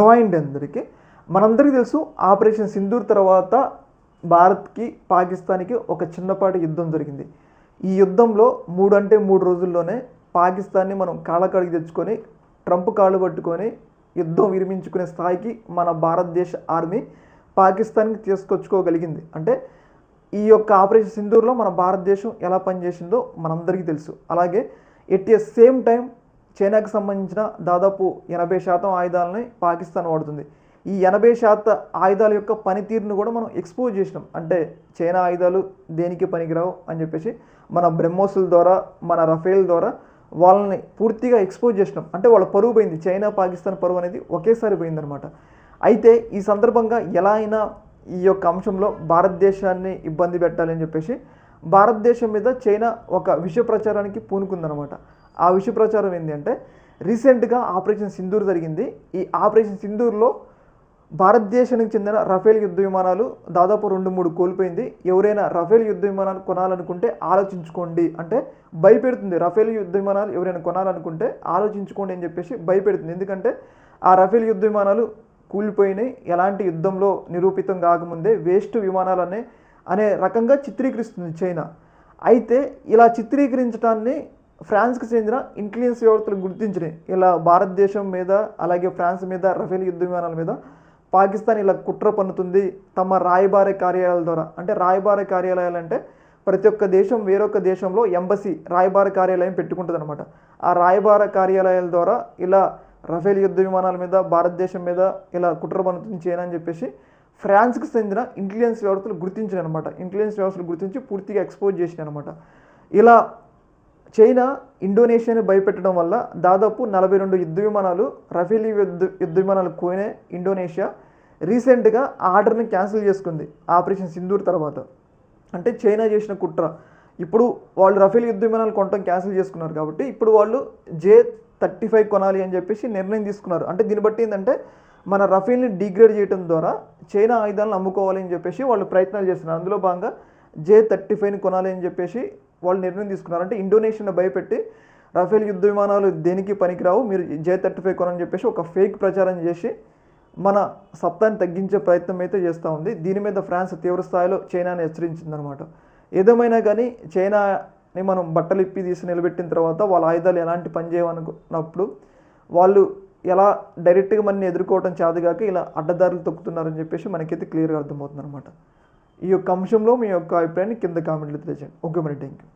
Hello అండి అందరికీ. మనందరికీ తెలుసు ఆపరేషన్ సింధూర్ తర్వాత భారత్కి పాకిస్తాన్కి ఒక చిన్నపాటి యుద్ధం జరిగింది. ఈ యుద్ధంలో 3 రోజుల్లోనే పాకిస్తాన్ని మనం కాళ్ళకడిగి తెచ్చుకొని ట్రంప్ కాళ్ళు పట్టుకొని యుద్ధం విరమించుకునే స్థాయికి మన భారతదేశ ఆర్మీ పాకిస్తాన్కి తీసుకొచ్చుకోగలిగింది. అంటే ఈ యొక్క ఆపరేషన్ సింధూర్లో మన భారతదేశం ఎలా పనిచేసిందో మనందరికీ తెలుసు. అలాగే ఎట్ ఏ సేమ్ టైం చైనాకు సంబంధించిన దాదాపు 80% ఆయుధాలని పాకిస్తాన్ వాడుతుంది. ఈ 80% ఆయుధాల యొక్క పనితీరును కూడా మనం ఎక్స్పోజ్ చేసినాం. అంటే చైనా ఆయుధాలు దేనికి పనికిరావు అని చెప్పేసి మన బ్రహ్మోసుల ద్వారా, మన రఫేల్ ద్వారా వాళ్ళని పూర్తిగా ఎక్స్పోజ్ చేసినాం. అంటే వాళ్ళ పరువు పోయింది. చైనా పాకిస్తాన్ పరువు అనేది ఒకేసారి పోయిందనమాట. అయితే ఈ సందర్భంగా ఎలా అయినా ఈ యొక్క అంశంలో భారతదేశాన్ని ఇబ్బంది పెట్టాలని చెప్పేసి భారతదేశం మీద చైనా ఒక విష ప్రచారానికి పూనుకుందనమాట. ఆ విష ప్రచారం ఏంటి అంటే, రీసెంట్గా ఆపరేషన్ సింధూర్ జరిగింది. ఈ ఆపరేషన్ సింధూర్లో భారతదేశానికి చెందిన రఫేల్ యుద్ధ విమానాలు దాదాపు 2-3 కోల్పోయింది. ఎవరైనా రఫేల్ యుద్ధ విమానాలు కొనాలనుకుంటే ఆలోచించుకోండి, అంటే భయపెడుతుంది. రఫేల్ యుద్ధ విమానాలు ఎవరైనా కొనాలనుకుంటే ఆలోచించుకోండి అని చెప్పేసి భయపెడుతుంది. ఎందుకంటే ఆ రఫేల్ యుద్ధ విమానాలు కూలిపోయినాయి, ఎలాంటి యుద్ధంలో నిరూపితం కాకముందే వేస్ట్ విమానాలనే అనే రకంగా చిత్రీకరిస్తుంది చైనా. అయితే ఇలా చిత్రీకరించడాన్ని ఫ్రాన్స్కి చెందిన ఇంటెలిజెన్స్ వ్యవస్థలు గుర్తించినాయి. ఇలా భారతదేశం మీద అలాగే ఫ్రాన్స్ మీద రఫేల్ యుద్ధ విమానాల మీద పాకిస్తాన్ ఇలా కుట్ర పన్నుతుంది తమ రాయబార కార్యాలయాల ద్వారా. అంటే రాయబార కార్యాలయాలు అంటే ప్రతి ఒక్క దేశం వేరొక దేశంలో ఎంబసీ రాయబార కార్యాలయం పెట్టుకుంటుంది అనమాట. ఆ రాయబార కార్యాలయాల ద్వారా ఇలా రఫేల్ యుద్ధ విమానాల మీద భారతదేశం మీద ఇలా కుట్ర పన్నుతుంది చైనా అని చెప్పేసి ఫ్రాన్స్కి చెందిన ఇంటెలిజెన్స్ వ్యవస్థలు గుర్తించినాయి అనమాట. ఇంటెలిజెన్స్ వ్యవస్థలు గుర్తించి పూర్తిగా ఎక్స్పోజ్ చేసినాయి అనమాట. ఇలా చైనా ఇండోనేషియాని భయపెట్టడం వల్ల దాదాపు 42 యుద్ధ విమానాలు రఫేల్ యుద్ధ విమానాలు కోయిన ఇండోనేషియా రీసెంట్గా ఆర్డర్ని క్యాన్సిల్ చేసుకుంది ఆపరేషన్ సింధూర్ తర్వాత. అంటే చైనా చేసిన కుట్ర. ఇప్పుడు వాళ్ళు రఫేల్ యుద్ధ విమానాలు కొనడం క్యాన్సిల్ చేసుకున్నారు కాబట్టి ఇప్పుడు వాళ్ళు J-35 కొనాలి అని చెప్పేసి నిర్ణయం తీసుకున్నారు. అంటే దీన్ని బట్టి ఏంటంటే మన రఫేల్ని డిగ్రేడ్ చేయడం ద్వారా చైనా ఆయుధాలను అమ్ముకోవాలి అని చెప్పేసి వాళ్ళు ప్రయత్నాలు చేస్తున్నారు. అందులో భాగంగా J-35ని కొనాలి అని చెప్పేసి వాళ్ళు నిర్ణయం తీసుకున్నారు. అంటే ఇండోనేషియాను భయపెట్టి రఫేల్ యుద్ధ విమానాలు దేనికి పనికిరావు, మీరు J-35 కొనని చెప్పేసి ఒక ఫేక్ ప్రచారం చేసి మన సత్తాన్ని తగ్గించే ప్రయత్నం అయితే చేస్తూ ఉంది. దీని మీద ఫ్రాన్స్ తీవ్ర స్థాయిలో చైనాని హెచ్చరించిందనమాట. ఏదేమైనా కానీ చైనాని మనం బట్టలు ఇప్పి తీసి నిలబెట్టిన తర్వాత వాళ్ళ ఆయుధాలు ఎలాంటి పని చేయమనుకున్నప్పుడు వాళ్ళు ఎలా డైరెక్ట్గా మనని ఎదుర్కోవడం చేతగాక ఇలా అడ్డదారులు తొక్కుతున్నారని చెప్పేసి మనకైతే క్లియర్గా అర్థమవుతుంది అనమాట. ఈ యొక్క అంశంలో మీ యొక్క అభిప్రాయాన్ని కింద కామెంట్లు తెలియజేయండి. ఓకే మరి, థ్యాంక్ యూ.